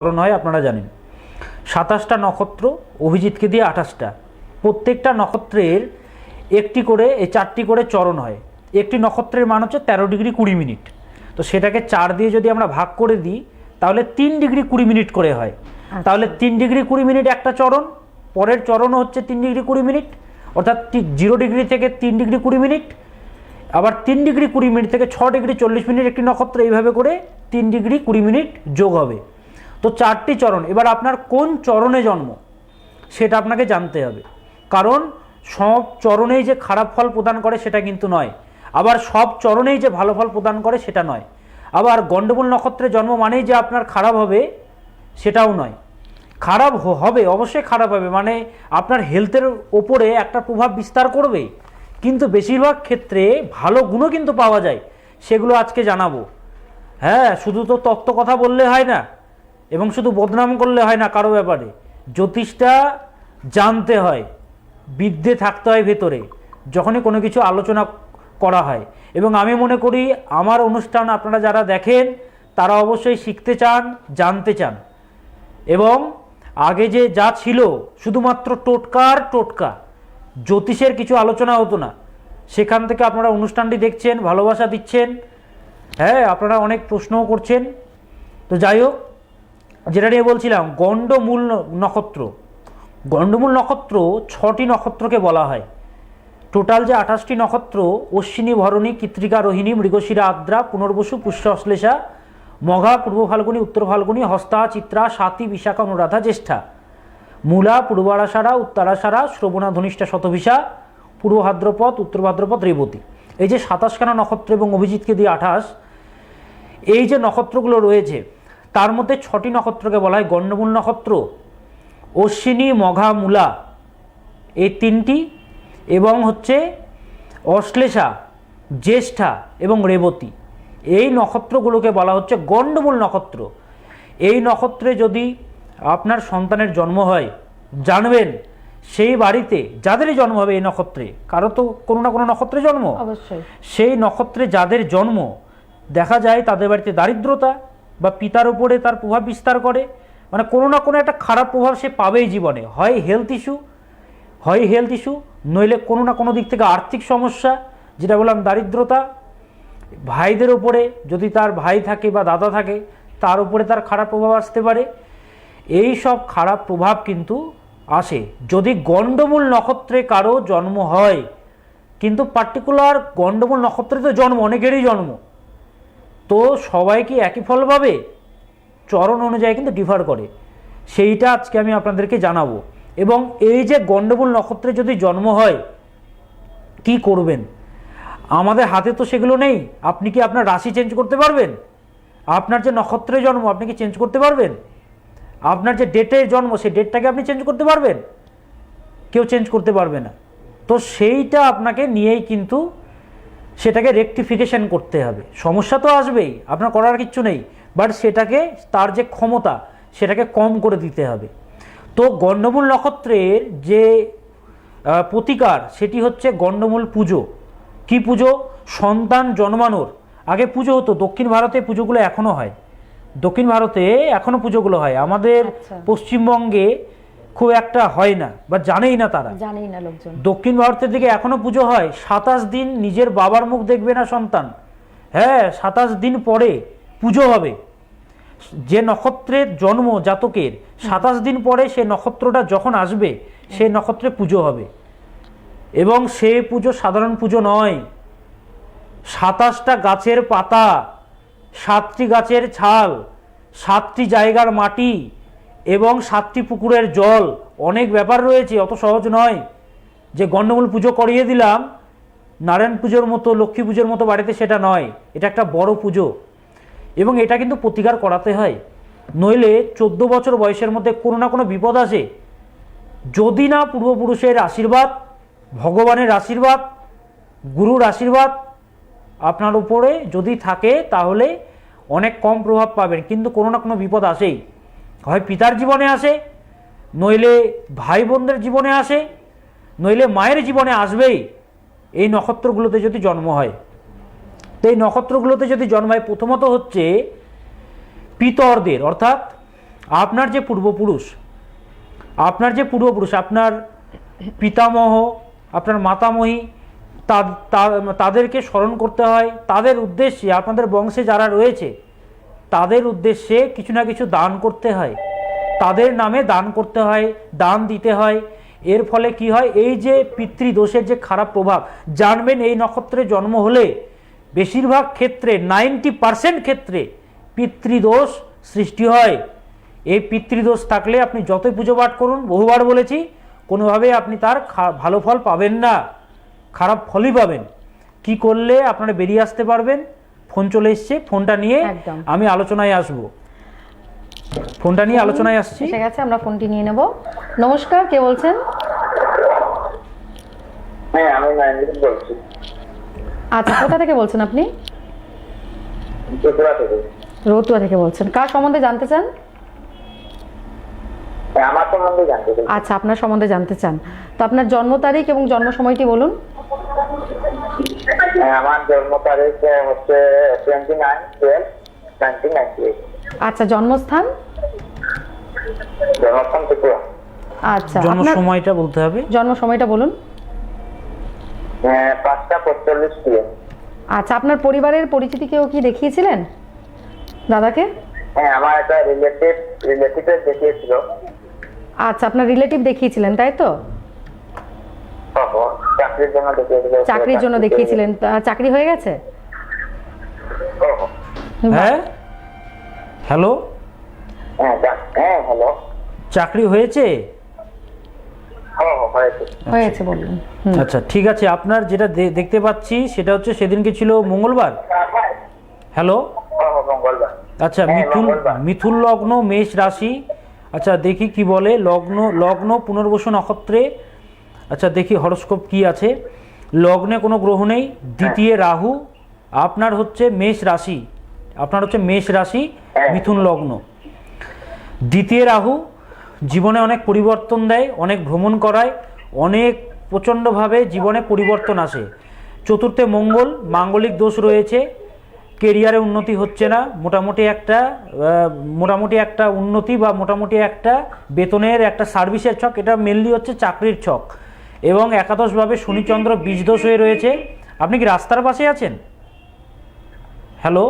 হয় আপনারা জানেন। 27টা নক্ষত্র, অভিজিৎকে দিয়ে 28টা। প্রত্যেকটা নক্ষত্রের একটি করে 4টি করে চরণ হয়। একটি নক্ষত্রের মান হচ্ছে 13 ডিগ্রি 20 মিনিট। তো সেটাকে 4 দিয়ে যদি আমরা ভাগ করে দিই তাহলে 3 ডিগ্রি 20 মিনিট করে হয়। তাহলে 3 ডিগ্রি 20 মিনিট একটা চরণ, পরের চরণও হচ্ছে 3 ডিগ্রি 20 মিনিট, অর্থাৎ 0 ডিগ্রি থেকে 3 ডিগ্রি 20 মিনিট, আবার 3 ডিগ্রি 20 মিনিট থেকে 6 ডিগ্রি 40 মিনিট একটি নক্ষত্র, এইভাবে করে 3 ডিগ্রি 20 মিনিট যোগ হবে। তো 4টি চরণ। এবার আপনার কোন চরণে জন্ম সেটা আপনাকে জানতে হবে, কারণ সব চরণেই যে খারাপ ফল প্রদান করে সেটা কিন্তু নয়, আবার সব চরণেই যে ভালো ফল প্রদান করে সেটা নয়, আবার গণ্ডমূল নক্ষত্রে জন্ম মানেই যে আপনার খারাপ হবে সেটাও নয়। খারাপ হবে, অবশ্যই খারাপ হবে, মানে আপনার হেলথের ওপরে একটা প্রভাব বিস্তার করবে, কিন্তু বেশিরভাগ ক্ষেত্রে ভালো গুণও কিন্তু পাওয়া যায়, সেগুলো আজকে জানাবো। হ্যাঁ, শুধু তো তত্ত্ব কথা বললে হয় না এবং শুধু বদনাম করলে হয় না কারো ব্যাপারে। জ্যোতিষটা জানতে হয়, বিদ্যে থাকতে হয় ভেতরে, যখনই কোনো কিছু আলোচনা করা হয়। এবং আমি মনে করি আমার অনুষ্ঠান আপনারা যারা দেখেন তারা অবশ্যই শিখতে চান, জানতে চান, এবং আগে যে যা ছিল শুধুমাত্র টোটকার টোটকা, জ্যোতিষের কিছু আলোচনা হতো না, সেখান থেকে আপনারা অনুষ্ঠানটি দেখছেন, ভালোবাসা দিচ্ছেন, হ্যাঁ আপনারা অনেক প্রশ্নও করছেন। তো যাই হোক, যেটা নিয়ে বলছিলাম, গণ্ডমূল নক্ষত্র। গণ্ডমূল নক্ষত্র 6টি নক্ষত্রকে বলা হয়। টোটাল যে 28টি নক্ষত্র, অশ্বিনী, ভরণী, কৃত্তিকা, রোহিণী, মৃগশিরা, আদ্রা, পুনর্বসু, পুষ্য, অশ্লেষা, মঘা, পূর্ব ফাল্গুনী, উত্তর ফাল্গুনী, হস্তা, চিত্রা, স্বাতী, বিশাখা, অনুরাধা, জ্যেষ্ঠা, মূলা, পূর্বাষাঢ়া, উত্তরাষাঢ়া, শ্রবণা, ধনিষ্ঠা, শতভিষা, পূর্ব ভাদ্রপদ, উত্তর ভাদ্রপদ, রেবতী। এই যে 27খানা নক্ষত্র এবং অভিজিৎকে দিয়ে 28, এই যে নক্ষত্রগুলো রয়েছে তার মধ্যে 6টি নক্ষত্রকে বলা হয় গণ্ডমূল নক্ষত্র। অশ্বিনী, মঘা, মূলা এই 3টি, এবং হচ্ছে অশ্লেষা, জ্যেষ্ঠা এবং রেবতী, এই নক্ষত্রগুলোকে বলা হচ্ছে গণ্ডমূল নক্ষত্র। এই নক্ষত্রে যদি আপনার সন্তানের জন্ম হয়, জানবেন সেই বাড়িতে যাদেরই জন্ম হবে এই নক্ষত্রে, কারো তো কোনো না কোনো নক্ষত্রে জন্ম, অবশ্যই সেই নক্ষত্রে যাদের জন্ম দেখা যায় তাদের বাড়িতে দারিদ্রতা বা পিতার উপরে তার প্রভাব বিস্তার করে, মানে কোনো না কোনো একটা খারাপ প্রভাব সে পাবেই জীবনে। হয় হেলথ ইস্যু, নইলে কোনো না কোনো দিক থেকে আর্থিক সমস্যা, যেটা বললাম দারিদ্রতা। ভাইদের উপরে যদি তার ভাই থাকে বা দাদা থাকে তার উপরে তার খারাপ প্রভাব আসতে পারে। এই সব খারাপ প্রভাব কিন্তু আসে যদি গণ্ডমূল নক্ষত্রে কারো জন্ম হয়। কিন্তু পার্টিকুলার গণ্ডমূল নক্ষত্রে তো জন্ম, অনেকেরই জন্ম, তো সবাই কি একই ফল পাবে? চরণ অনুযায়ী কিন্তু ডিফার করে, সেইটা আজকে আমি আপনাদেরকে জানাবো। এবং এই যে গণ্ডমূল নক্ষত্রে যদি জন্ম হয় কি করবেন, আমাদের হাতে তো সেগুলো নেই। আপনি কি আপনার রাশি চেঞ্জ করতে পারবেন? আপনার যে নক্ষত্রে জন্ম আপনি কি চেঞ্জ করতে পারবেন? আপনার যে ডেটে জন্ম সেই ডেটটাকে আপনি চেঞ্জ করতে পারবেন? কেউ চেঞ্জ করতে পারবে না। তো সেইটা আপনাকে নিয়েই কিন্তু সেটাকে রেকটিফিকেশন করতে হবে। সমস্যা তো আসবেই, আপনার করার কিচ্ছু নেই, বাট সেটাকে তার যে ক্ষমতা সেটাকে কম করে দিতে হবে। তো গণ্ডমূল নক্ষত্রের যে প্রতিকার সেটি হচ্ছে গণ্ডমূল পুজো। কি পুজো? সন্তান জন্মানোর আগে পুজো হতো। দক্ষিণ ভারতে পুজোগুলো এখনও হয়, দক্ষিণ ভারতে এখনও পুজোগুলো হয়। আমাদের পশ্চিমবঙ্গে খুব একটা হয় না বা জানেই না, তারা জানেই না লোকজন। দক্ষিণ ভারতের দিকে এখনো পুজো হয়। 27 দিন নিজের বাবার মুখ দেখবে না সন্তান, হ্যাঁ 27 দিন পরে পুজো হবে। যে নক্ষত্রের জন্ম জাতকের 27 দিন পরে সে নক্ষত্রটা যখন আসবে সেই নক্ষত্রে পুজো হবে। এবং সে পুজো সাধারণ পুজো নয়। 27টা গাছের পাতা, 7টি গাছের ছাল, 7টি জায়গার মাটি এবং 7টি পুকুরের জল, অনেক ব্যাপার রয়েছে, অত সহজ নয় যে গণ্ডমূল পুজো করিয়ে দিলাম নারায়ণ পুজোর মতো, লক্ষ্মী পুজোর মতো বাড়িতে, সেটা নয়। এটা একটা বড় পুজো এবং এটা কিন্তু প্রতিকার করাতে হয়, নইলে 14 বছর বয়সের মধ্যে কোনো না কোনো বিপদ আসে। যদি না পূর্বপুরুষের আশীর্বাদ, ভগবানের আশীর্বাদ, গুরুর আশীর্বাদ আপনার উপরে যদি থাকে তাহলে অনেক কম প্রভাব পাবেন, কিন্তু কোনো না কোনো বিপদ আসেই। হয় পিতার জীবনে আসে, নইলে ভাই বোনদের জীবনে আসে, নইলে মায়ের জীবনে আসবেই এই নক্ষত্রগুলোতে যদি জন্ম হয়। তো এই নক্ষত্রগুলোতে যদি জন্ম হয়, প্রথমত হচ্ছে পিতরদের, অর্থাৎ আপনার যে পূর্বপুরুষ, আপনার পিতামহ, আপনার মাতামহী, তাদেরকে স্মরণ করতে হয়। তাদের উদ্দেশ্যে, আপনাদের বংশে যারা রয়েছে তাদের উদ্দেশ্যে কিছু না কিছু দান করতে হয়, তাদের নামে দান করতে হয়, দান দিতে হয়। এর ফলে কি হয়, এই যে পিতৃদোষের যে খারাপ প্রভাব, জানবেন এই নক্ষত্রে জন্ম হলে বেশিরভাগ ক্ষেত্রে 90% ক্ষেত্রে পিতৃদোষ সৃষ্টি হয়। এই পিতৃদোষ থাকলে আপনি যতই পুজো পাঠ করুন, বহুবার বলেছি, কোনোভাবে আপনি তার ভালো ফল পাবেন না, খারাপ ফলই পাবেন। কি করলে আপনারা বেরিয়ে আসতে পারবেন? ফোন চলে এসছে, ফোনটা নিয়ে আমি আলোচনায় আসবো। ফোনটা নিয়ে আলোচনায় আসছি। ঠিক আছে, আমরা ফোনটি নিয়ে নেব। নমস্কার, কে বলছেন? হ্যাঁ, আমি নাইনদিন বলছি। আচ্ছা, কোথা থেকে বলছেন আপনি? ত্রিপুরা থেকে। রতুয়া থেকে বলছেন। কার সম্বন্ধে জানতে চান? আমার সম্বন্ধে জানতে চাই। আচ্ছা, আপনার সম্বন্ধে জানতে চান। তো আপনার জন্ম তারিখ এবং জন্ম সময়টি বলুন। আমার জন্ম তারিখ হচ্ছে 29/12/1998। আচ্ছা, জন্মস্থান? জন্মস্থান ত্রিপুরা। আচ্ছা, জন্ম সময়টা বলতে হবে। জন্ম সময়টা বলুন। 5:45 PM। আচ্ছা, আপনার পরিবারের পরিচিতি কেউ কি দেখিয়েছিলেন দাদাকে? হ্যাঁ, আমার একটা রিলেটিভ দেখিয়েছিল। আচ্ছা, আপনার রিলেটিভ দেখিয়েছিলেন, তাই তো? চাকরির জন্য দেখিয়েছিল। চাকরির জন্য দেখিয়েছিলেন, চাকরি হয়ে গেছে? হ্যাঁ, হ্যালো, হ্যাঁ হ্যালো, চাকরি হয়েছে? হয়েছে বলুন। আচ্ছা, ঠিক আছে। আপনার যেটা দেখতে পাচ্ছি সেটা হচ্ছে সেদিনকে ছিল মঙ্গলবার। হ্যালো, মঙ্গলবার। আচ্ছা, মিথুন লগ্ন, মেষ রাশি। আচ্ছা, দেখি কি বলে। লগ্ন পুনর্বসু নক্ষত্রে। আচ্ছা, দেখি হরস্কোপ কি আছে। লগ্নে কোনো গ্রহ নেই, দ্বিতীয় রাহু। আপনার হচ্ছে মেষ রাশি, মিথুন লগ্ন, দ্বিতীয় রাহু। জীবনে অনেক পরিবর্তন দেয়, অনেক ভ্রমণ করায়, অনেক প্রচণ্ডভাবে জীবনে পরিবর্তন আসে। চতুর্থে মঙ্গল, মাঙ্গলিক দোষ রয়েছে, কেরিয়ারে উন্নতি হচ্ছে না, মোটামুটি একটা উন্নতি বা মোটামুটি একটা বেতনের একটা সার্ভিসের ছক, এটা মেনলি হচ্ছে চাকরির ছক। এবং একাদশভাবে শনিচন্দ্র বীজদোষ হয়ে রয়েছে। আপনি কি রাস্তার পাশে আছেন? হ্যালো,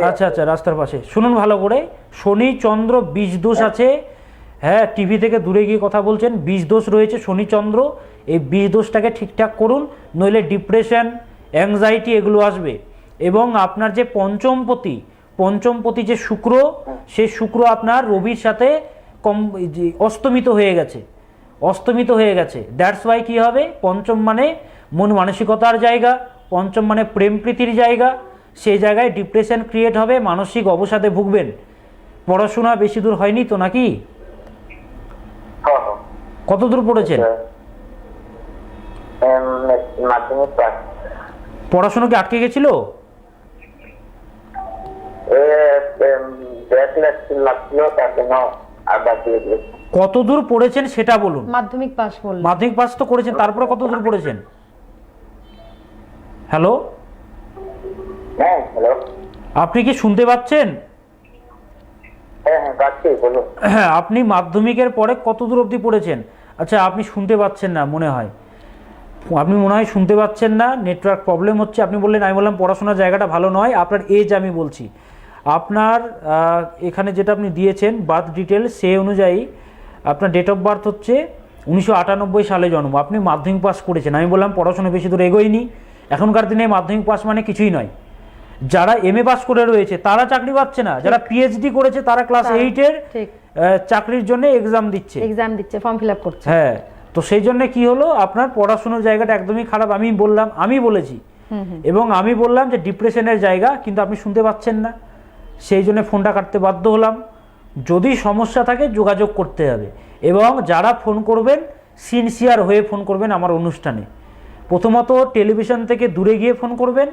আচ্ছা আচ্ছা, রাস্তার পাশে। শুনুন ভালো করে, শনি চন্দ্র বীজদোষ আছে। হ্যাঁ, টিভি থেকে দূরে গিয়ে কথা বলছেন। বীজদোষ রয়েছে শনি চন্দ্র, এই বীজদোষটাকে ঠিকঠাক করুন, নইলে ডিপ্রেশন, অ্যাংজাইটি এগুলো আসবে। এবং আপনার যে পঞ্চমপতি যে শুক্র, সেই শুক্র আপনার রবির সাথে অস্তমিত হয়ে গেছে। দ্যাটস ওয়াই কী হবে, পঞ্চম মানে মন মানসিকতার জায়গা, পঞ্চম মানে প্রেম প্রীতির জায়গা। সেই জায়গায় ডিপ্রেশন ক্রিয়েট হবে, মানসিক অবসাদে ভুগবেন। পড়াশোনা বেশি দূর হয়নি তো নাকি? কত দূর পড়েছেন? পড়াশোনা কি আটকে গেছিল? কত দূর পড়েছেন সেটা বলুন। মাধ্যমিক পাস করলেন? মাধ্যমিক পাস তো করেছেন, তারপরে কত দূর পড়েছেন? হ্যালো, আপনি কি শুনতে পাচ্ছেন? হ্যাঁ, আপনি মাধ্যমিকের পরে কত দূর অবধি পড়েছেন? আচ্ছা, আপনি শুনতে পাচ্ছেন না মনে হয়, শুনতে পাচ্ছেন না, নেটওয়ার্ক প্রবলেম হচ্ছে। আপনি বললেন, আমি বললাম পড়াশোনার জায়গাটা ভালো নয়। আপনার এজ আমি বলছি, আপনার এখানে যেটা আপনি দিয়েছেন বার্থ ডিটেল, সে অনুযায়ী আপনার ডেট অফ বার্থ হচ্ছে 1998 সালে জন্ম। আপনি মাধ্যমিক পাস করেছেন। আমি বললাম পড়াশোনা বেশি দূর এগোয়নি। এখনকার দিনে মাধ্যমিক পাস মানে কিছুই নয়। যারা MA পাস করে রয়েছে তারা চাকরি পাচ্ছে না, যারা PhD করেছে তারা ক্লাস 8-এর চাকরির জন্য এক্সাম দিচ্ছে, ফর্ম ফিল আপ করছে। হ্যাঁ, তো সেই জন্য কি হলো, আপনার পড়াশোনার জায়গাটা একদমই খারাপ। আমি বলেছি, এবং আমি বললাম যে ডিপ্রেশনের জায়গা, কিন্তু আপনি শুনতে পাচ্ছেন না, সেই জন্য ফোনটা কাটতে বাধ্য হলাম। যদি সমস্যা থাকে যোগাযোগ করতে হবে, এবং যারা ফোন করবেন সিনসিয়ার হয়ে ফোন করবেন আমার অনুষ্ঠানে। প্রথমত টেলিভিশন থেকে দূরে গিয়ে ফোন করবেন,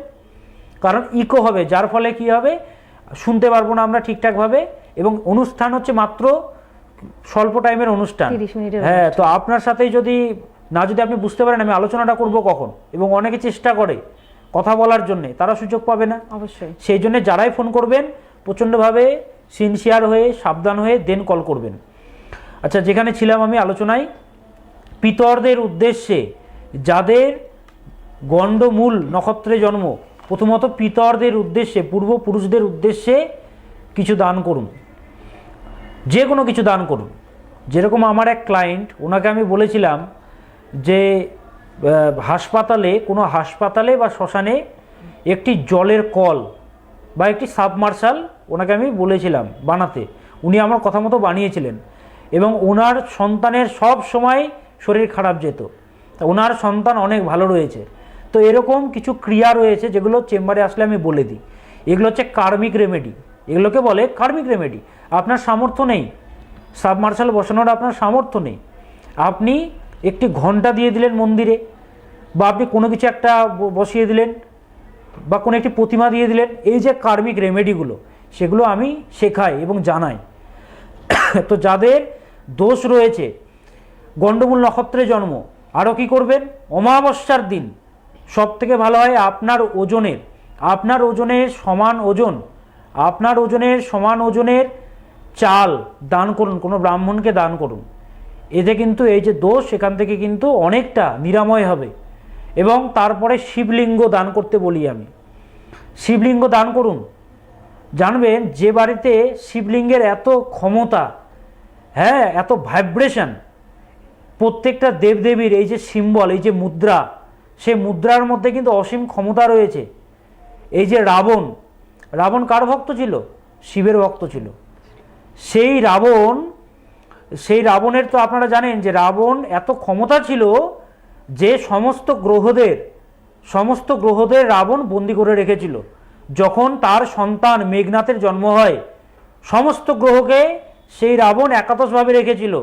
কারণ ইকো হবে, যার ফলে কি হবে, শুনতে পারবো না আমরা ঠিকঠাকভাবে। এবং অনুষ্ঠান হচ্ছে মাত্র স্বল্প টাইমের অনুষ্ঠান। হ্যাঁ, তো আপনার সাথে যদি আপনি বুঝতে পারেন আমি আলোচনাটা করব কখন, এবং অনেকে চেষ্টা করে কথা বলার জন্য, তারা সুযোগ পাবে না অবশ্যই। সেই জন্য যারাই ফোন করবেন প্রচণ্ডভাবে সিনসিয়ার হয়ে সাবধান হয়ে দেন কল করবেন। আচ্ছা, যেখানে ছিলাম আমি আলোচনায়, পিতরদের উদ্দেশ্যে যাদের গণ্ডমূল নক্ষত্রে জন্ম, প্রথমত পিতরদের উদ্দেশ্যে, পূর্বপুরুষদের উদ্দেশ্যে কিছু দান করুন, যে কোনো কিছু দান করুন। যেরকম আমার এক ক্লায়েন্ট, ওনাকে আমি বলেছিলাম যে হাসপাতালে, কোনো হাসপাতালে বা শ্মশানে একটি জলের কল বা একটি সাবমার্শাল ওনাকে আমি বলেছিলাম বানাতে। উনি আমার কথা মতো বানিয়েছিলেন এবং ওনার সন্তানের সব সময় শরীর খারাপ যেত। ওনার সন্তান অনেক ভালো রয়েছে। তো এরকম কিছু ক্রিয়া রয়েছে যেগুলো চেম্বারে আসলে আমি বলে দিই। এগুলো হচ্ছে কার্মিক রেমেডি, এগুলোকে বলে কার্মিক রেমেডি। আপনার সামর্থ্য নেই সাবমার্শাল বসানোর, আপনার সামর্থ্য নেই, আপনি একটি ঘন্টা দিয়ে দিলেন মন্দিরে, বা আপনি কোনো কিছু একটা বসিয়ে দিলেন, বা কোনো একটি প্রতিমা দিয়ে দিলেন। এই যে কার্মিক রেমেডিগুলো, সেগুলো আমি শেখাই এবং জানাই। তো যাদের দোষ রয়েছে, গণ্ডমূল নক্ষত্রে জন্ম, আরও কি করবেন, অমাবস্যার দিন সব থেকে ভালো হয় আপনার ওজনের সমান ওজনের চাল দান করুন, কোনো ব্রাহ্মণকে দান করুন। এতে কিন্তু এই যে দোষ, সেখান থেকে কিন্তু অনেকটা নিরাময় হবে। এবং তারপরে শিবলিঙ্গ দান করতে বলি আমি, শিবলিঙ্গ দান করুন। জানবেন যে বাড়িতে শিবলিঙ্গের এত ক্ষমতা, হ্যাঁ, এত ভাইব্রেশন, প্রত্যেকটা দেবদেবীর এই যে সিম্বল, এই যে মুদ্রা, সেই মুদ্রার মধ্যে কিন্তু অসীম ক্ষমতা রয়েছে। এই যে রাবণ কার ভক্ত ছিল? শিবের ভক্ত ছিল। সেই রাবণের তো আপনারা জানেন যে রাবণ এত ক্ষমতা ছিল যে সমস্ত গ্রহদের রাবণ বন্দি করে রেখেছিল। যখন তার সন্তান মেঘনাথের জন্ম হয়, সমস্ত গ্রহকে সেই রাবণ একাদশভাবে রেখেছিল,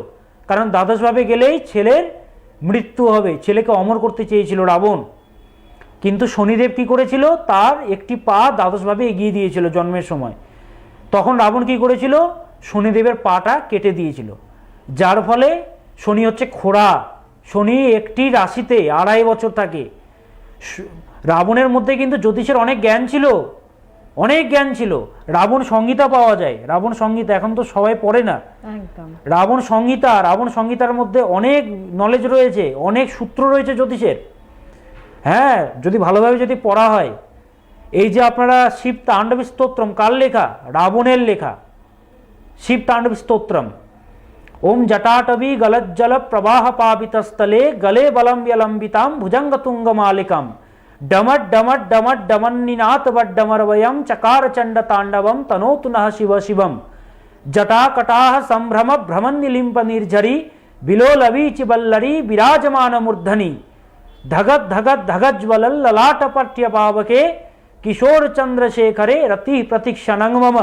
কারণ দ্বাদশভাবে গেলেই ছেলের মৃত্যু হবে, ছেলেকে অমর করতে চেয়েছিল রাবণ। কিন্তু শনিদেব কি করেছিল, তার একটি পা দ্বাদশভাবে এগিয়ে দিয়েছিল জন্মের সময়। তখন রাবণ কি করেছিল, শনিদেবের পাটা কেটে দিয়েছিল, যার ফলে শনি হচ্ছে খোড়া। শনি একটি রাশিতে 2.5 বছর থাকে। রাবণের মধ্যে কিন্তু জ্যোতিষের অনেক জ্ঞান ছিল। রাবণ সংহিতা পাওয়া যায়, রাবণ সংহিতা এখন তো সবাই পড়ে না। রাবণ সংহিতার মধ্যে অনেক নলেজ রয়েছে, অনেক সূত্র রয়েছে জ্যোতিষের। হ্যাঁ, যদি ভালোভাবে যদি পড়া হয়। এই যে আপনারা শিব তাণ্ডব স্তোত্রম কার লেখা? রাবণের লেখা শিব তাণ্ডব স্তোত্রম। ওম জটাটবি গলজ্জল প্রবাহ পাবিতস্থলে গলে বলম বিলম্বিতাম ভুজঙ্গ তুঙ্গ মালিকাম ডমট ডমট ডমট ডমন্নিনাথ বড্ডমরবয়ম চকার চণ্ড তাণ্ডবম তনোতু নঃ শিব শিবম জটা কটাহ সম্ভ্রম ভ্রমন্নিলিম্প নির্ঝরি বিলোলবীচি বল্লরি বিরাজমান মূর্ধনি ধগৎ ধগৎ ধগজ্জ্বল ললাট পট্য পাবকে কিশোর চন্দ্রশেখরে রতি প্রতীক্ষণং মম।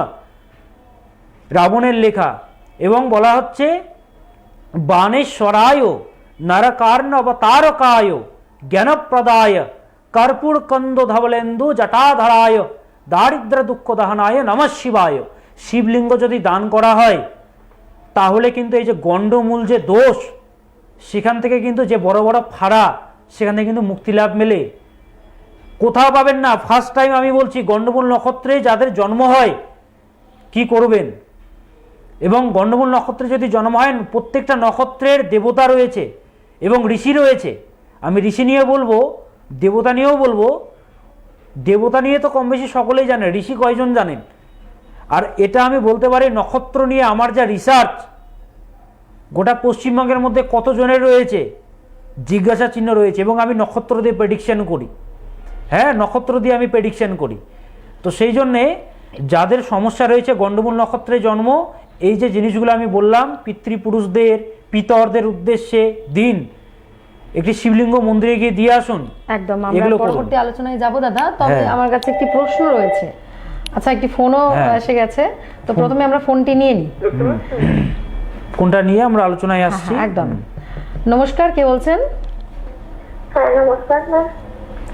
রাবণের লেখা। এবং বলা হচ্ছে বাণেশ্বরায় নরকার্ণবতারকায় জ্ঞানপ্রদায় কর্পূর কন্দ ধবলেন্দু জটাধরায় দারিদ্র দুঃখ দহনায় নমঃ শিবায়। শিবলিঙ্গ যদি দান করা হয়, তাহলে কিন্তু এই যে গণ্ডমূল যে দোষ, সেখান থেকে কিন্তু যে বড় বড় ফাড়া, সেখান থেকে কিন্তু মুক্তি লাভ মেলে। কোথাও পাবেন না। ফার্স্ট টাইম আমি বলছি, গণ্ডমূল নক্ষত্রে যাদের জন্ম হয় কি করবেন। এবং গণ্ডমূল নক্ষত্রে যদি জন্ম হয়, প্রত্যেকটা নক্ষত্রের দেবতা রয়েছে এবং ঋষি রয়েছে। আমি ঋষি নিয়ে বলবো, দেবতা নিয়েও বলবো। দেবতা নিয়ে তো কম বেশি সকলেই জানে, ঋষি কয়জন জানেন? আর এটা আমি বলতে পারি, নক্ষত্র নিয়ে আমার যা রিসার্চ, গোটা পশ্চিমবঙ্গের মধ্যে কতজনের রয়েছে জিজ্ঞাসা চিহ্ন রয়েছে। এবং আমি নক্ষত্র দিয়ে প্রেডিকশন করি। হ্যাঁ, নক্ষত্র দিয়ে আমি প্রেডিকশন করি। তো সেই জন্যে যাদের সমস্যা রয়েছে গণ্ডমূল নক্ষত্রে জন্ম, এই যে জিনিসগুলো আমি বললাম, পিতৃপুরুষদের, পিতরদের উদ্দেশ্যে দিন, একটি শিবলিঙ্গ মন্দিরে গিয়ে দিয়ে আসুন। একদম, আমরা পরবর্তী আলোচনায় যাব দাদা। তবে আমার কাছে একটি প্রশ্ন রয়েছে। আচ্ছা, একটি ফোনও এসে গেছে, তো প্রথমে আমরা ফোনটি নিয়ে নিই। কোনটা নিয়ে আমরা আলোচনায় আসছি? একদম। নমস্কার, কে বলছেন? হ্যাঁ, নমস্কার ম্যাম।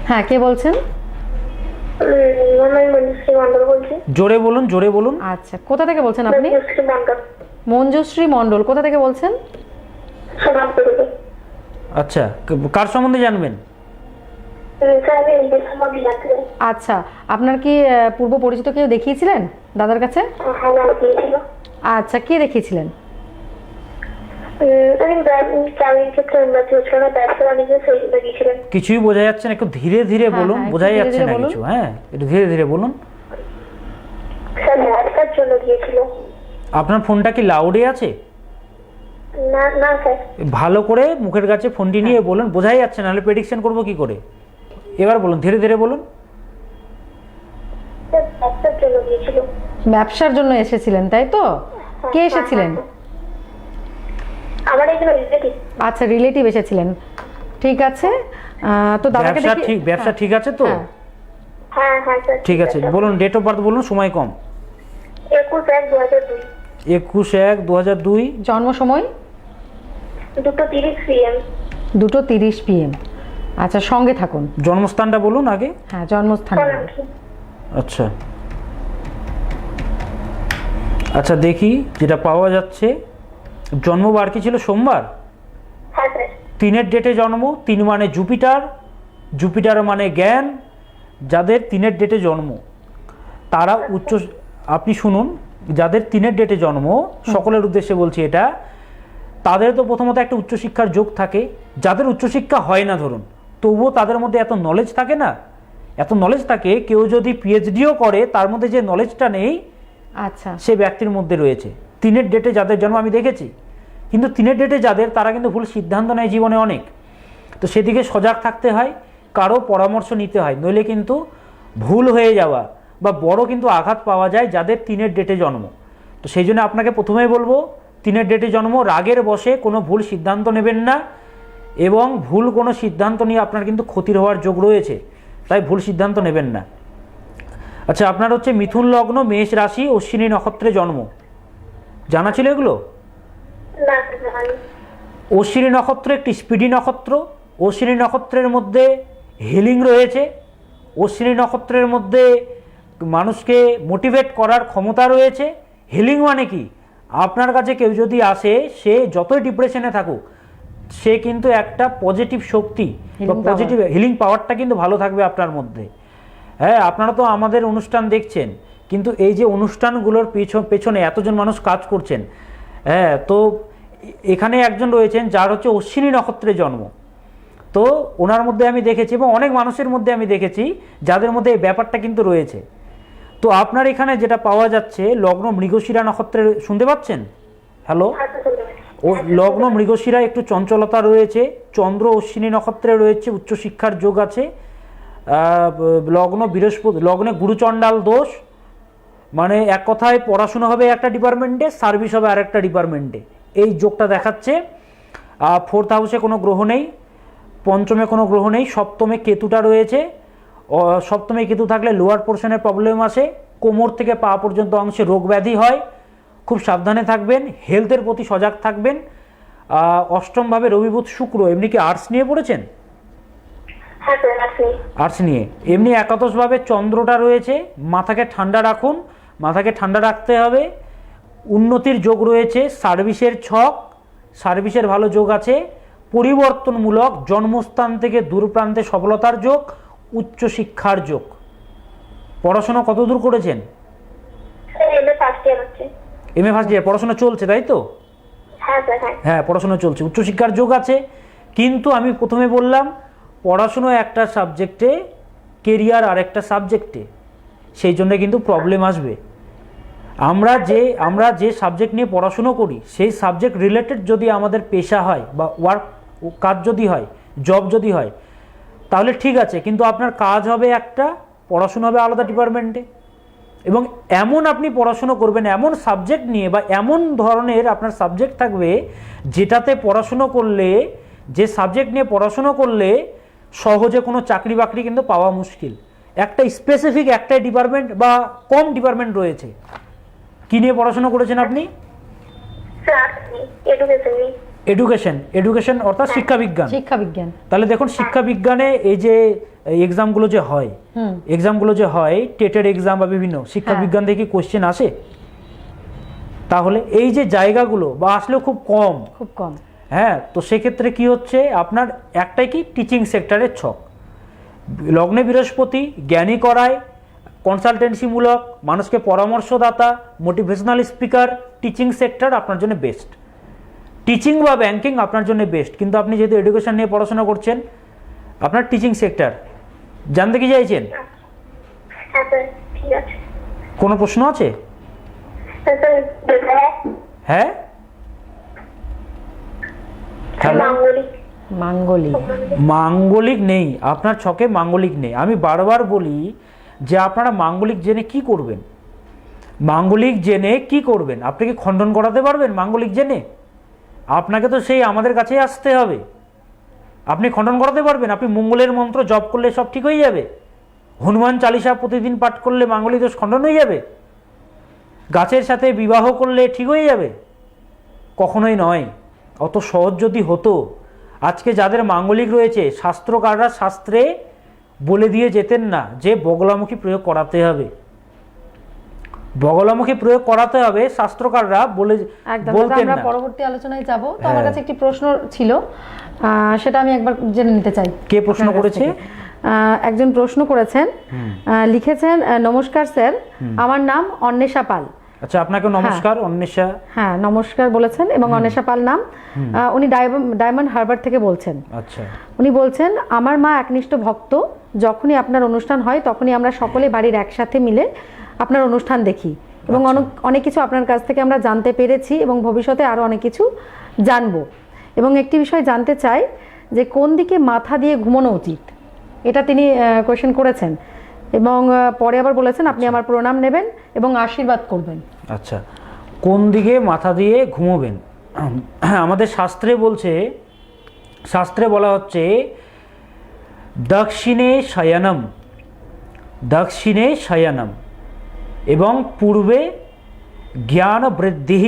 হ্যাঁ, কে বলছেন? আমি মঞ্জুশ্রী মন্ডল বলছি। জোরে বলুন, জোরে বলুন। আচ্ছা, কোথা থেকে বলছেন আপনি? মঞ্জুশ্রী মন্ডল। কোথা থেকে বলছেন? আচ্ছা, কার সম্বন্ধে জানবেন? স্যার আমি ইন্ডেক্সমা বিলাতে। আচ্ছা, আপনার কি পূর্ব পরিচিত কেউ দেখিয়েছিলেন দাদার কাছে? হ্যাঁ ম্যাম দিয়েছিল। আচ্ছা, কে দেখিয়েছিলেন? আমি চাকরির ক্ষেত্রে উন্নতি হচ্ছিল না, ব্যবসা বাণিজ্য সেইগুলো দিয়েছিলেন। কিছুই বোঝা যাচ্ছে না, একটু ধীরে ধীরে হ্যাঁ, বলুন, হ্যাঁ, বোঝাই একটু যাচ্ছে ধীরে না ধীরে কিছু। হ্যাঁ, একটু ধীরে ধীরে বলুন। স্যার ব্যবসার জন্য দিয়েছিল। আপনার ফোনটা কি লাউডে আছে? না না স্যার। ভালো করে মুখের কাছে ফোনটি নিয়ে বলুন, বোঝাই যাচ্ছে না, নাহলে প্রেডিকশন করবো কি করে। এবার বলুন, ধীরে ধীরে বলুন। স্যার ব্যবসার জন্য দিয়েছিল। ব্যবসার জন্য এসেছিলেন, তাই তো? কে এসেছিলেন? আমার একজন রিলেটিভ। আচ্ছা, রিলেটিভ এসেছিলেন, ঠিক আছে। তো দাদাকে ব্যবসা ঠিক আছে তো? হ্যাঁ। হ্যাঁ হ্যাঁ স্যার ঠিক আছে, বলুন ডেট অফ বার্থ বলুন, সময় কম। 21/1/2002। 21/1/2002। জন্ম সময়? 2:30 PM। 2:30 PM। আচ্ছা, সঙ্গে থাকুন। জন্মস্থানটা বলুন আগে। হ্যাঁ, জন্মস্থান বলুন। সোনামুখী। আচ্ছা আচ্ছা, দেখি যেটা পাওয়া যাচ্ছে। জন্মবার কি ছিল? সোমবার। হ্যাঁ স্যার। 3-এর ডেটে জন্ম। 3 মানে জুপিটার, জুপিটার মানে জ্ঞান। যাদের 3-এর ডেটে জন্ম তারা আপনি শুনুন, যাদের 3-এর ডেটে জন্ম, সকলের উদ্দেশ্যে বলছি এটা, তাদের তো প্রথমত একটা উচ্চশিক্ষার যোগ থাকে। যাদের উচ্চশিক্ষা হয় না ধরুন, তবুও তাদের মধ্যে এত নলেজ থাকে না, এত নলেজ থাকে। কেউ যদি পিএইচডিও করে, তার মধ্যে যে নলেজটা নেই আচ্ছা, সে ব্যক্তির মধ্যে রয়েছে। 3-এর ডেটে যাদের জন্ম আমি দেখেছি, কিন্তু 3-এর ডেটে যাদের, তারা কিন্তু ভুল সিদ্ধান্ত নেয় জীবনে অনেক। তো সেদিকে সজাগ থাকতে হয়, কারো পরামর্শ নিতে হয়, নইলে কিন্তু ভুল হয়ে যাওয়া বা বড় কিন্তু আঘাত পাওয়া যায় যাদের 3-এর ডেটে জন্ম। তো সেই জন্য আপনাকে প্রথমেই বলবো, 3-এর ডেটে জন্ম, রাগের বশে কোনো ভুল সিদ্ধান্ত নেবেন না, এবং ভুল কোনো সিদ্ধান্ত নিয়ে আপনার কিন্তু ক্ষতির হওয়ার যোগ রয়েছে, তাই ভুল সিদ্ধান্ত নেবেন না। আচ্ছা, আপনার হচ্ছে মিথুন লগ্ন, মেষ রাশি, অশ্বিনী নক্ষত্রে জন্ম, জানা ছিল এগুলো? না স্যার জানি। অশ্বিনী নক্ষত্র একটি স্পিডি নক্ষত্র। অশ্বিনী নক্ষত্রের মধ্যে হিলিং রয়েছে। অশ্বিনী নক্ষত্রের মধ্যে মানুষকে মোটিভেট করার ক্ষমতা রয়েছে। হিলিং মানে কি? আপনার কাছে কেউ যদি আসে, সে যতই ডিপ্রেশনে থাকুক, সে কিন্তু একটা পজিটিভ শক্তি বা পজিটিভ হিলিং পাওয়ারটা কিন্তু ভালো থাকবে আপনার মধ্যে। হ্যাঁ, আপনারা তো আমাদের অনুষ্ঠান দেখছেন, কিন্তু এই যে অনুষ্ঠানগুলোর পেছনে এতজন মানুষ কাজ করছেন, হ্যাঁ, তো এখানে একজন রয়েছেন যার হচ্ছে অশ্বিনী নক্ষত্রে জন্ম। তো ওনার মধ্যে আমি দেখেছি, এবং অনেক মানুষের মধ্যে আমি দেখেছি যাদের মধ্যে এই ব্যাপারটা কিন্তু রয়েছে। তো আপনার এখানে যেটা পাওয়া যাচ্ছে, লগ্ন মৃগশিরা নক্ষত্রে, শুনতে পাচ্ছেন? হ্যালো, ও লগ্ন মৃগশিরা, একটু চঞ্চলতা রয়েছে। চন্দ্র অশ্বিনী নক্ষত্রে রয়েছে, উচ্চশিক্ষার যোগ আছে। লগ্ন বৃহস্পতি, লগ্নে গুরুচণ্ডাল দোষ, মানে এক কথায় পড়াশোনা হবে একটা ডিপার্টমেন্টে, সার্ভিস হবে আরেকটা ডিপার্টমেন্টে, এই যোগটা দেখাচ্ছে। 4th হাউসে কোনো গ্রহ নেই, পঞ্চমে কোনো গ্রহ নেই, সপ্তমে কেতুটা রয়েছে। সপ্তমে কেতু থাকলে লোয়ার পোর্শনের প্রবলেম আসে, কোমর থেকে পা পর্যন্ত অংশে রোগ ব্যাধি হয়, খুব সাবধানে থাকবেন, হেলথের প্রতি সজাগ থাকবেন। অষ্টমভাবে রবি বুধ শুক্র, এমনি কি আর্টস নিয়ে পড়েছেন? হ্যাঁ স্যার আছে। আর্টস নিয়ে। এমনি একাদশভাবে চন্দ্রটা রয়েছে, মাথাকে ঠান্ডা রাখুন, মাথাকে ঠান্ডা রাখতে হবে। উন্নতির যোগ রয়েছে, সার্ভিসের ছক, সার্ভিসের ভালো যোগ আছে। পরিবর্তনমূলক, জন্মস্থান থেকে দূরপ্রান্তে সফলতার যোগ, উচ্চশিক্ষার যোগ। পড়াশোনা কত দূর করেছেন? স্যার এমএ ফার্স্ট ইয়ার হচ্ছে। এমএ ফার্স্ট ইয়ার, পড়াশোনা চলছে তাই তো? হ্যাঁ স্যার হ্যাঁ। হ্যাঁ, পড়াশোনা চলছে, উচ্চশিক্ষার যোগ আছে। কিন্তু আমি প্রথমে বললাম, পড়াশুনো একটা সাবজেক্টে, কেরিয়ার আর একটা সাবজেক্টে, সেই জন্য কিন্তু প্রবলেম আসবে। আমরা যে সাবজেক্ট নিয়ে পড়াশুনো করি, সেই সাবজেক্ট রিলেটেড যদি আমাদের পেশা হয় বা কাজ যদি হয়, জব যদি হয়, তাহলে ঠিক আছে, কিন্তু আপনার কাজ হবে একটা, পড়াশুনো হবে আলাদা ডিপার্টমেন্টে। এবং এমন আপনি পড়াশুনো করবেন, এমন সাবজেক্ট নিয়ে বা এমন ধরনের আপনার সাবজেক্ট থাকবে, যেটাতে পড়াশুনো করলে, যে সাবজেক্ট নিয়ে পড়াশুনো করলে সহজে কোনো চাকরি বাকরি কিন্তু পাওয়া মুশকিল। একটা স্পেসিফিক একটা ডিপার্টমেন্ট বা কম ডিপার্টমেন্ট রয়েছে। কি নিয়ে পড়াশোনা করেছেন আপনি? স্যার এডুকেশন নিয়ে। এডুকেশন অর্থাৎ শিক্ষাবিজ্ঞান। শিক্ষাবিজ্ঞান। তাহলে দেখুন, শিক্ষাবিজ্ঞানে এই যে এক্সামগুলো যে হয়, টেটের এক্সাম বা বিভিন্ন শিক্ষাবিজ্ঞান থেকে কোশ্চেন আসে, তাহলে এই যে জায়গাগুলো বা আসলেও খুব কম। হ্যাঁ, তো সেক্ষেত্রে কি হচ্ছে, আপনার একটাই কি, টিচিং সেক্টরের ছক। লগ্নে বৃহস্পতি জ্ঞানী করায়, কনসালটেন্সিমূলক, মানুষকে পরামর্শদাতা, মোটিভেশনাল স্পিকার, টিচিং সেক্টর আপনার জন্য বেস্ট। টিচিং বা ব্যাংকিং আপনার জন্য বেস্ট, কিন্তু আপনি যেহেতু এডুকেশন নিয়ে পড়াশোনা করছেন, আপনার টিচিং সেক্টর। জানতে কি চাইছেন? হ্যাঁ স্যার, ঠিক আছে। কোনো প্রশ্ন আছে? স্যার, হ্যাঁ, হ্যালো। মাঙ্গলিক। মাঙ্গলিক। মাঙ্গলিক নেই আপনার ছকে, মাঙ্গলিক নেই। আমি বারবার বলি যে আপনারা মাঙ্গলিক জেনে কি করবেন? মাঙ্গলিক জেনে কি করবেন? আপনি কি খণ্ডন করাতে পারবেন মাঙ্গলিক জেনে? আপনাকে তো সেই আমাদের কাছেই আসতে হবে। আপনি খণ্ডন করাতে পারবেন? আপনি মঙ্গলের মন্ত্র জপ করলে সব ঠিক হয়ে যাবে? হনুমান চালিসা প্রতিদিন পাঠ করলে মাঙ্গলিক দোষ খণ্ডন হয়ে যাবে? গাছের সাথে বিবাহ করলে ঠিক হয়ে যাবে? কখনোই নয়। অত সহজ যদি হতো, আজকে যাদের মাঙ্গলিক রয়েছে শাস্ত্রকাররা শাস্ত্রে বলে দিয়ে যেতেন না যে বগলামুখী প্রয়োগ করাতে হবে, বগলামুখী প্রয়োগ করাতে হবে, শাস্ত্রকাররা বলে একদম। বলতেন আমরা না। পরবর্তী আলোচনায় যাব। তো আমার হ্যাঁ। কাছে একটি প্রশ্ন ছিল, সেটা আমি একবার জেনে নিতে চাই। কে প্রশ্ন আপনার কাছ করেছে? থেকে। একজন প্রশ্ন করেছেন, লিখেছেন, নমস্কার স্যার, আমার নাম অন্বেষা পাল। আচ্ছা, আপনাকে নমস্কার অন্বেষা। হ্যাঁ, নমস্কার বলেছেন, এবং অন্বেষা পাল নাম। উনি ডায়মন্ড হারবার থেকে বলছেন। আচ্ছা, উনি বলছেন, আমার মা একনিষ্ঠ ভক্ত। যখনই আপনার অনুষ্ঠান হয় তখনই আমরা সকলে বাড়ির একসাথে মিলে আপনার অনুষ্ঠান দেখি, এবং অনেক কিছু আপনার কাছ থেকে আমরা জানতে পেরেছি, এবং ভবিষ্যতে আরও অনেক কিছু জানবো। এবং একটি বিষয় জানতে চাই যে কোন দিকে মাথা দিয়ে ঘুমানো উচিত, এটা তিনি কোয়েশ্চেন করেছেন, এবং পরে আবার বলেছেন আপনি আমার প্রণাম নেবেন এবং আশীর্বাদ করবেন। আচ্ছা, কোন দিকে মাথা দিয়ে ঘুমোবেন? আমাদের শাস্ত্রে বলছে, শাস্ত্রে বলা হচ্ছে দক্ষিণে শয়নম, দক্ষিণে শয়নম, এবং পূর্বে জ্ঞান বৃদ্ধি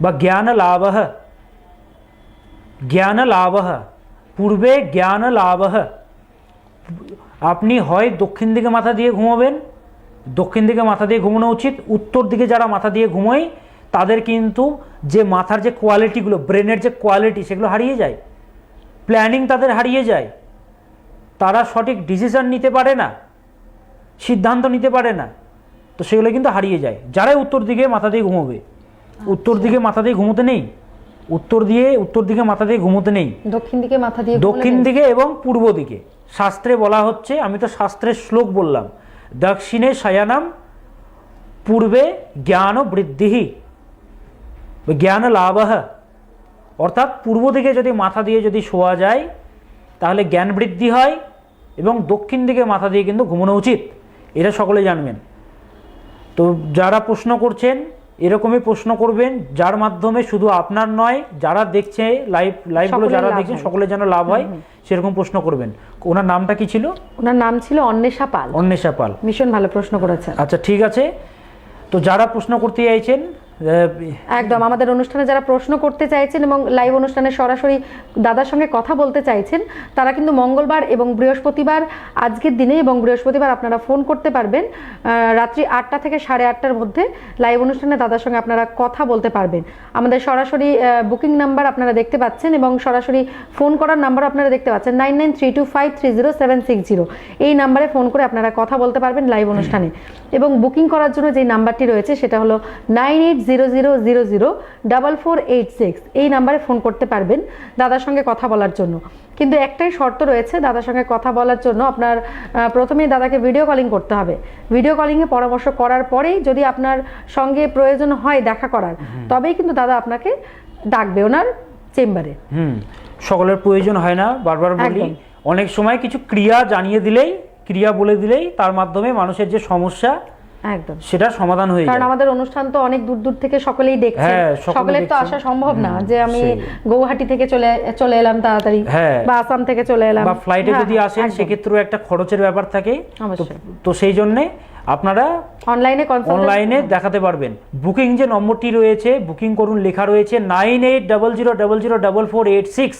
বা জ্ঞান লাভ, জ্ঞান লাভ, পূর্বে জ্ঞান লাভ। আপনি হয় দক্ষিণ দিকে মাথা দিয়ে ঘুমাবেন, দক্ষিণ দিকে মাথা দিয়ে ঘুমানো উচিত। উত্তর দিকে যারা মাথা দিয়ে ঘুমোয় তাদের কিন্তু যে মাথার যে কোয়ালিটিগুলো, ব্রেনের যে কোয়ালিটি, সেগুলো হারিয়ে যায়, প্ল্যানিং তাদের হারিয়ে যায়, তারা সঠিক ডিসিশন নিতে পারে না, সিদ্ধান্ত নিতে পারে না, তো সেগুলো কিন্তু হারিয়ে যায় যারাই উত্তর দিকে মাথা দিয়ে ঘুমোবে। উত্তর দিকে মাথা দিয়ে ঘুমোতে নেই, উত্তর দিকে মাথা দিয়ে ঘুমোতে নেই, দক্ষিণ দিকে মাথা দিয়ে দক্ষিণ দিকে এবং পূর্ব দিকে। শাস্ত্রে বলা হচ্ছে, আমি তো শাস্ত্রের শ্লোক বললাম, দক্ষিণে শয়ানম পূর্বে জ্ঞান বৃদ্ধি জ্ঞান লাভ। অর্থাৎ পূর্ব দিকে যদি মাথা দিয়ে যদি শোয়া যায় তাহলে জ্ঞান বৃদ্ধি হয়, এবং দক্ষিণ দিকে মাথা দিয়ে কিন্তু ঘুমানো উচিত, এটা সকলে জানবেন। তো যারা প্রশ্ন করছেন এরকমই প্রশ্ন করবেন, যার মাধ্যমে শুধু আপনার নয়, যারা দেখছে লাইভগুলো যারা দেখছেন সকলে যেন লাভ হয়, সেরকম প্রশ্ন করবেন। ওনার নামটা কি ছিল? ওনার নাম ছিল অন্বেষা পাল। অন্বেষা পাল, ভীষণ ভালো প্রশ্ন করেছেন। আচ্ছা, ঠিক আছে। তো যারা প্রশ্ন করতে চাইছেন, একদম আমাদের অনুষ্ঠানে যারা প্রশ্ন করতে চাইছেন এবং লাইভ অনুষ্ঠানে সরাসরি দাদার সঙ্গে কথা বলতে চাইছেন, তারা কিন্তু মঙ্গলবার এবং বৃহস্পতিবার, আজকের দিনে এবং বৃহস্পতিবার আপনারা ফোন করতে পারবেন রাত্রি 8টা থেকে 8:30টার মধ্যে। লাইভ অনুষ্ঠানে দাদার সঙ্গে আপনারা কথা বলতে পারবেন। আমাদের সরাসরি বুকিং নাম্বার আপনারা দেখতে পাচ্ছেন, এবং সরাসরি ফোন করার নাম্বার আপনারা দেখতে পাচ্ছেন 9932530760। এই নাম্বারে ফোন করে আপনারা কথা বলতে পারবেন লাইভ অনুষ্ঠানে। এবং বুকিং করার জন্য যে নাম্বারটি রয়েছে সেটা হলো 9800004486। এই নাম্বারে ফোন করতে পারবেন দাদার সঙ্গে কথা বলার জন্য। কিন্তু একটাই শর্ত রয়েছে, দাদার সঙ্গে কথা বলার জন্য আপনার প্রথমেই দাদাকে ভিডিও কলিং করতে হবে। ভিডিও কলিংয়ে পরামর্শ করার পরেই যদি আপনার সঙ্গে প্রয়োজন হয় দেখা করার, তবেই কিন্তু দাদা আপনাকে ডাকবে ওনার চেম্বারে। সকলের প্রয়োজন হয় না, বারবার বলি, অনেক সময় কিছু ক্রিয়া জানিয়ে দিলেই, ক্রিয়া বলে দিলেই তার মাধ্যমে মানুষের যে সমস্যা একদম সেটা সমাধান হয়ে যায়। কারণ আমাদের অনুষ্ঠান তো অনেক দূর দূর থেকে সকলেই দেখছে, সকলের তো আসা সম্ভব না যে আমি গৌহাটি থেকে চলে এলাম তাড়াতাড়ি, বা আসাম থেকে চলে এলাম, বা ফ্লাইটে যদি আসেন সেক্ষেত্রেও একটা খরচের ব্যাপার থাকে। তো সেই জন্যে আপনারা অনলাইনে দেখাতে পারবেন। বুকিং যে নম্বরটি রয়েছে, বুকিং করুন, লেখা রয়েছে 9800004486,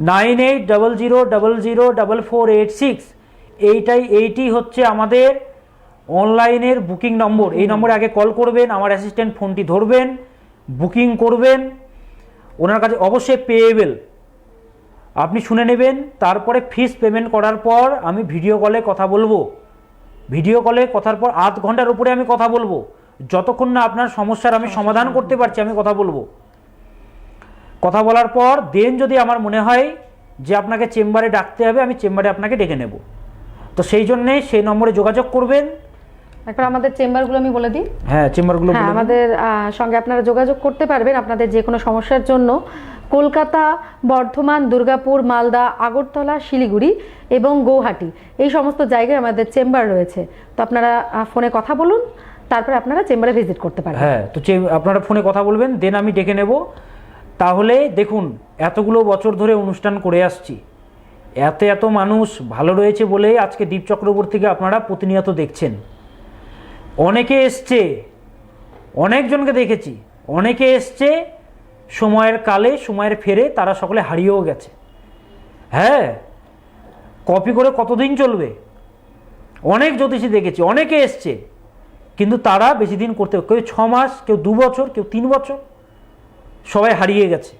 9800004486। এইটি হচ্ছে আমাদের অনলাইনের বুকিং নম্বর। এই নম্বরে আগে কল করবেন, আমার অ্যাসিস্ট্যান্ট ফোনটি ধরবেন, বুকিং করবেন। ওনার কাছে অবশ্যই পেয়েবেল, আপনি শুনে নেবেন, তারপরে ফিস পেমেন্ট করার পর আমি ভিডিও কলে কথা বলবো। ভিডিও কলে কথার পর আধ ঘন্টার উপরে আমি কথা বলবো, যতক্ষণ না আপনার সমস্যার আমি সমাধান করতে পারছি আমি কথা বলবো। কথা বলার পর দেন যদি আমার মনে হয় যে আপনাকে চেম্বারে ডাকতে হবে, আমি চেম্বারে আপনাকে ডেকে নেব। তো সেই জন্যে সেই নম্বরে যোগাযোগ করবেন। একবার আমাদের চেম্বারগুলো আমি বলে দিই। হ্যাঁ, চেম্বারগুলো হ্যাঁ, আমাদের সঙ্গে আপনারা যোগাযোগ করতে পারবেন আপনাদের যে কোনো সমস্যার জন্য। কলকাতা, বর্ধমান, দুর্গাপুর, মালদা, আগরতলা, শিলিগুড়ি এবং গৌহাটি, এই সমস্ত জায়গায় আমাদের চেম্বার রয়েছে। তো আপনারা ফোনে কথা বলুন, তারপরে আপনারা চেম্বারে ভিজিট করতে পারবেন। হ্যাঁ, তো আপনারা ফোনে কথা বলবেন, দেন আমি ডেকে নেব। তাহলে দেখুন, এতগুলো বছর ধরে অনুষ্ঠান করে আসছি, এত মানুষ ভালো রয়েছে বলেই আজকে দীপ চক্রবর্তীকে আপনারা প্রতিনিয়ত দেখছেন। অনেকে এসছে, অনেকজনকে দেখেছি, অনেকে এসছে সময়ের কালে, সময়ের ফেরে তারা সকলে হারিয়েও গেছে। হ্যাঁ, কপি করে কতদিন চলবে? অনেক জ্যোতিষী দেখেছি, অনেকে এসছে, কিন্তু তারা বেশি দিন করতে, কেউ 6 মাস, কেউ 2 বছর, কেউ 3 বছর, সবাই হারিয়ে গেছে।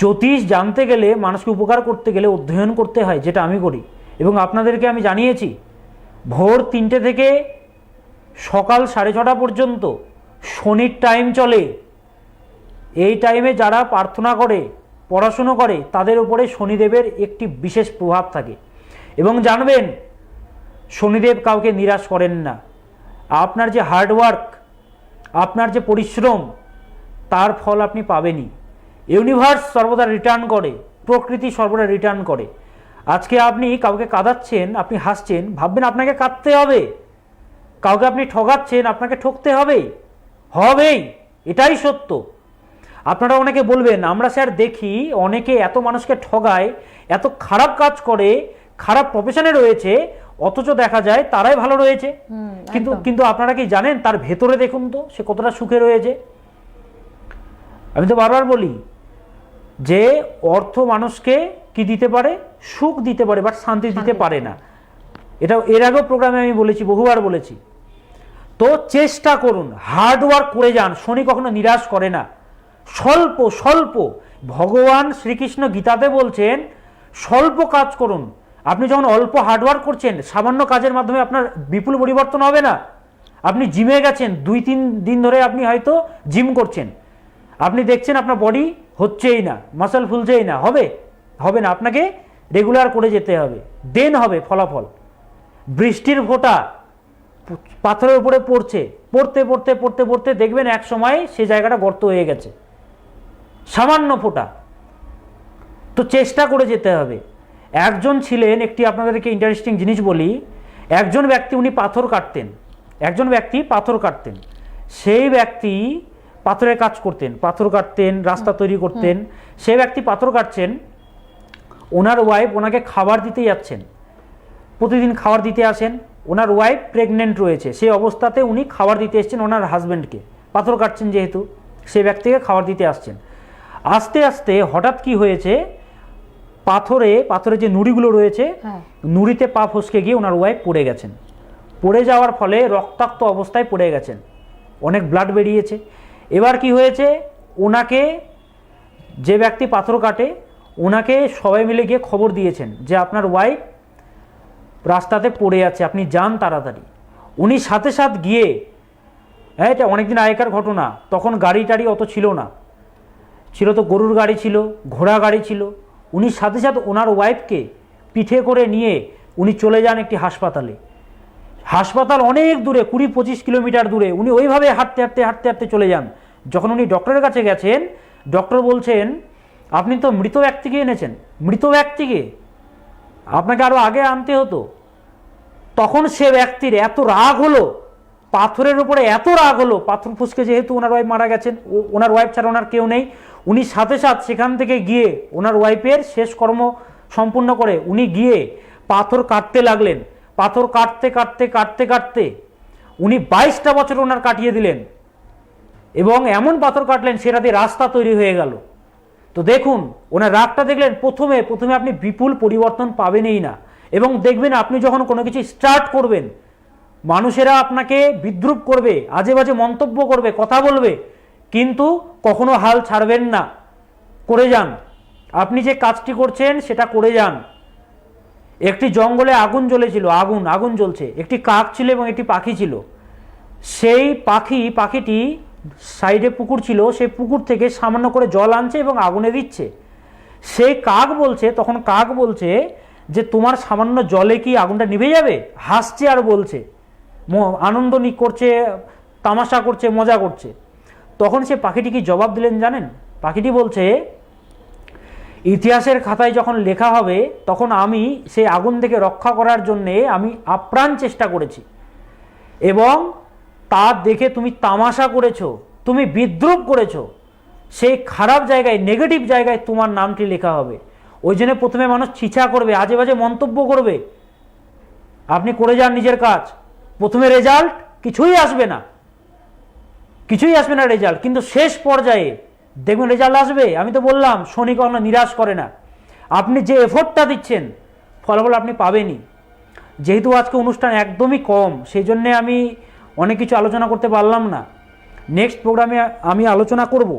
জ্যোতিষ জানতে গেলে, মানুষকে উপকার করতে গেলে অধ্যয়ন করতে হয়, যেটা আমি করি এবং আপনাদেরকে আমি জানিয়েছি। ভোর 3টে থেকে সকাল 6:30 পর্যন্ত শনির টাইম চলে। এই টাইমে যারা প্রার্থনা করে, পড়াশুনো করে, তাদের উপরে শনিদেবের একটি বিশেষ প্রভাব থাকে। এবং জানবেন, শনিদেব কাউকে নিরাশ করেন না। আপনার যে হার্ডওয়ার্ক, আপনার যে পরিশ্রম, তার ফল আপনি পাবেনই। ইউনিভার্স সর্বদা রিটার্ন করে, প্রকৃতি সর্বদা রিটার্ন করে। আজকে আপনি কাউকে কাঁদাচ্ছেন, আপনি হাসছেন, ভাববেন আপনাকে কাঁদতে হবে। কাউকে আপনি ঠকাচ্ছেন, আপনাকে ঠকতে হবেই, এটাই সত্য। আপনারা অনেকে বলবেন, আমরা স্যার দেখি অনেকে এত মানুষকে ঠগায়, এত খারাপ কাজ করে, খারাপ প্রফেশনে রয়েছে, অথচ দেখা যায় তারাই ভালো রয়েছে। কিন্তু আপনারা কি জানেন তার ভেতরে দেখুন তো সে কতটা সুখে রয়েছে। আমি তো বারবার বলি যে অর্থ মানুষকে কি দিতে পারে? সুখ দিতে পারে, বাট শান্তি দিতে পারে না। এটা এর আগেও প্রোগ্রামে আমি বলেছি, বহুবার বলেছি। তো চেষ্টা করুন, হার্ডওয়ার্ক করে যান। শনি কখনো নিরাশ করে না। স্বল্প ভগবান শ্রীকৃষ্ণ গীতাতে বলছেন স্বল্প কাজ করুন। আপনি যখন অল্প হার্ডওয়ার্ক করছেন, সামান্য কাজের মাধ্যমে আপনার বিপুল পরিবর্তন হবে না। আপনি জিমে গেছেন, 2-3 দিন ধরে আপনি হয়তো জিম করছেন, আপনি দেখছেন আপনার বডি হচ্ছেই না, মাসল ফুলছেই না, হবে না। আপনাকে রেগুলার করে যেতে হবে, দেন হবে ফলাফল। বৃষ্টির ফোঁটা পাথরের উপরে পড়তে দেখবেন এক সময় সে জায়গাটা গর্ত হয়ে গেছে, সামান্য ফোঁটা। তো চেষ্টা করে যেতে হবে। একজন ছিলেন, একটি আপনাদেরকে ইন্টারেস্টিং জিনিস বলি। একজন ব্যক্তি, উনি পাথর কাটতেন, সেই ব্যক্তি পাথরের কাজ করতেন, পাথর কাটতেন, রাস্তা তৈরি করতেন। সেই ব্যক্তি পাথর কাটছেন, ওনার ওয়াইফ ওনাকে খাবার দিতে যাচ্ছেন, প্রতিদিন খাবার দিতে আসেন। ওনার ওয়াইফ প্রেগনেন্ট রয়েছে, সেই অবস্থাতে উনি খাবার দিতে এসছেন ওনার হাজব্যান্ডকে। পাথর কাটছেন যেহেতু, সেই ব্যক্তিকে খাবার দিতে আসছেন। আস্তে আস্তে হঠাৎ কি হয়েছে, পাথরে যে নুড়িগুলো রয়েছে, নুড়িতে পা ফসকে গিয়ে ওনার ওয়াইফ পড়ে গেছেন। পড়ে যাওয়ার ফলে রক্তাক্ত অবস্থায় পড়ে গেছেন, অনেক ব্লাড বেরিয়েছে। এবার কি হয়েছে, ওনাকে, যে ব্যক্তি পাথর কাটে, ওনাকে সবাই মিলে গিয়ে খবর দিয়েছেন যে আপনার ওয়াইফ রাস্তাতে পড়ে আছে, আপনি যান তাড়াতাড়ি। উনি সাথে সাথে গিয়ে, হ্যাঁ, এটা অনেকদিন আগেকার ঘটনা, তখন গাড়ি টাড়ি অত ছিল না, ছিল তো গরুর গাড়ি ছিল, ঘোড়া গাড়ি ছিল। উনি সাথে সাথে ওনার ওয়াইফকে পিঠে করে নিয়ে উনি চলে যান একটি হাসপাতালে। হাসপাতাল অনেক দূরে, 20-25 কিলোমিটার দূরে। উনি ওইভাবে হাঁটতে চলে যান। যখন উনি ডক্টরের কাছে গেছেন, ডক্টর বলছেন আপনি তো মৃত ব্যক্তিকে এনেছেন, মৃত ব্যক্তিকে আপনাকে আরও আগে আনতে হতো। তখন সে ব্যক্তির এত রাগ হলো, পাথরের উপরে এত রাগ হলো, পাথর ফুসকে যেহেতু ওনার ওয়াইফ মারা গেছেন, ওনার ওয়াইফ ছাড়া ওনার কেউ নেই, উনি সাথে সাথে সেখান থেকে গিয়ে ওনার ওয়াইফের শেষ কর্ম সম্পূর্ণ করে উনি গিয়ে পাথর কাটতে লাগলেন। পাথর কাটতে উনি 22টা বছর ওনার কাটিয়ে দিলেন এবং এমন পাথর কাটলেন সেটাতে রাস্তা তৈরি হয়ে গেল। তো দেখুন, ওনার রাগটা দেখলেন। প্রথমে আপনি বিপুল পরিবর্তন পাবেনই না। এবং দেখবেন আপনি যখন কোনো কিছু স্টার্ট করবেন, মানুষেরা আপনাকে বিদ্রুপ করবে, আজে বাজে মন্তব্য করবে, কথা বলবে, কিন্তু কখনো হাল ছাড়বেন না, করে যান। আপনি যে কাজটি করছেন সেটা করে যান। একটি জঙ্গলে আগুন জ্বলেছিল, আগুন জ্বলছে, একটি কাক ছিল এবং একটি পাখি ছিল। সেই পাখিটি সাইডে পুকুর ছিল, সেই পুকুর থেকে সামান্য করে জল আনছে এবং আগুনে দিচ্ছে। সেই তখন কাক বলছে যে তোমার সামান্য জলে কি আগুনটা নিভে যাবে? হাসছে আর বলছে, আনন্দ করছে, তামাশা করছে, মজা করছে। তখন সে পাখিটি কি জবাব দিলেন জানেন? পাখিটি বলছে, ইতিহাসের খাতায় যখন লেখা হবে তখন আমি সেই আগুন থেকে রক্ষা করার জন্যে আমি আপ্রাণ চেষ্টা করেছি, এবং তা দেখে তুমি তামাশা করেছো, তুমি বিদ্রূপ করেছো, সেই খারাপ জায়গায়, নেগেটিভ জায়গায় তোমার নামটি লেখা হবে। ওই জন্য প্রথমে মানুষ ছিছা করবে, আজে বাজে মন্তব্য করবে। আপনি করে যান নিজের কাজ, প্রথমে রেজাল্ট কিছুই আসবে না রেজাল্ট, কিন্তু শেষ পর্যায়ে দেখবেন রেজাল্ট আসবে। আমি তো বললাম শনি কখনো নিরাশ করে না। আপনি যে এফোর্টটা দিচ্ছেন ফলাফল আপনি পাবেনই। যেহেতু আজকে অনুষ্ঠান একদমই কম, সেই জন্যে আমি অনেক কিছু আলোচনা করতে পারলাম না। নেক্সট প্রোগ্রামে আমি আলোচনা করব।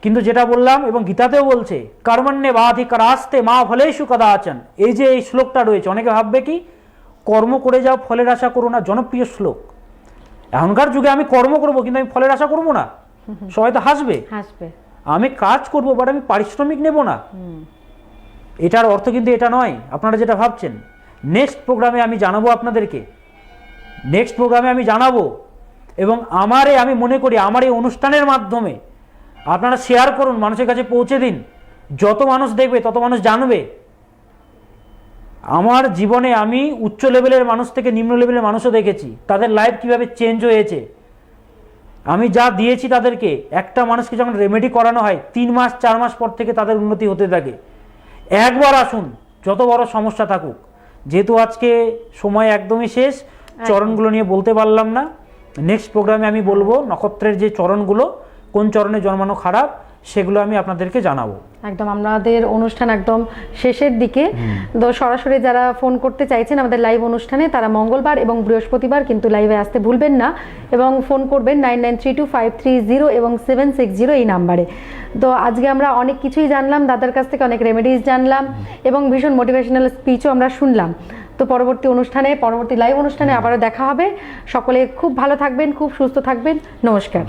কিন্তু যেটা বললাম, এবং গীতাতেও বলছে, কর্মণ্যে বাধিকারাস্তে মা ফলেষু কদাচন, এই যে এই শ্লোকটা রয়েছে, অনেকে ভাববে কি কর্ম করে যাও ফলের আশা করো না, জনপ্রিয় শ্লোক। এখনকার যুগে আমি কর্ম করব কিন্তু আমি ফলের আশা করব না, সবাই তো হাসবে। আমি কাজ করব বাট আমি পারিশ্রমিক নেব না, এটার অর্থ কিন্তু এটা নয় আপনারা যেটা ভাবছেন। নেক্সট প্রোগ্রামে আমি জানাবো আপনাদেরকে, এবং আমি মনে করি আমার এই অনুষ্ঠানের মাধ্যমে আপনারা শেয়ার করুন, মানুষের কাছে পৌঁছে দিন। যত মানুষ দেখবে তত মানুষ জানবে। আমার জীবনে আমি উচ্চ লেভেলের মানুষ থেকে নিম্ন লেভেলের মানুষও দেখেছি, তাদের লাইফ কিভাবে চেঞ্জ হয়েছে। আমি যা দিয়েছি তাদেরকে, একটা মানুষকে যখন রেমেডি করানো হয় 3 মাস 4 মাস পর থেকে তাদের উন্নতি হতে থাকে। একবার আসুন, যত বড় সমস্যা থাকুক। যেহেতু আজকে সময় একদমই শেষ, চরণগুলো নিয়ে বলতে পারলাম না। নেক্সট প্রোগ্রামে আমি বলবো নক্ষত্রের যে চরণগুলো, কোন চরণে জন্মানো খারাপ, সেগুলো আমি আপনাদেরকে জানাবো। একদম আমাদের অনুষ্ঠান একদম শেষের দিকে। তো সরাসরি যারা ফোন করতে চাইছেন আমাদের লাইভ অনুষ্ঠানে, তারা মঙ্গলবার এবং বৃহস্পতিবার কিন্তু লাইভে আসতে ভুলবেন না, এবং ফোন করবেন 993253 এবং 760 এই নাম্বারে। তো আজকে আমরা অনেক কিছুই জানলাম দাদার কাছ থেকে, অনেক রেমেডিজ জানলাম, এবং ভীষণ মোটিভেশনাল স্পিচও আমরা শুনলাম। তো পরবর্তী লাইভ অনুষ্ঠানে আবারও দেখা হবে। সকলে খুব ভালো থাকবেন, খুব সুস্থ থাকবেন। নমস্কার।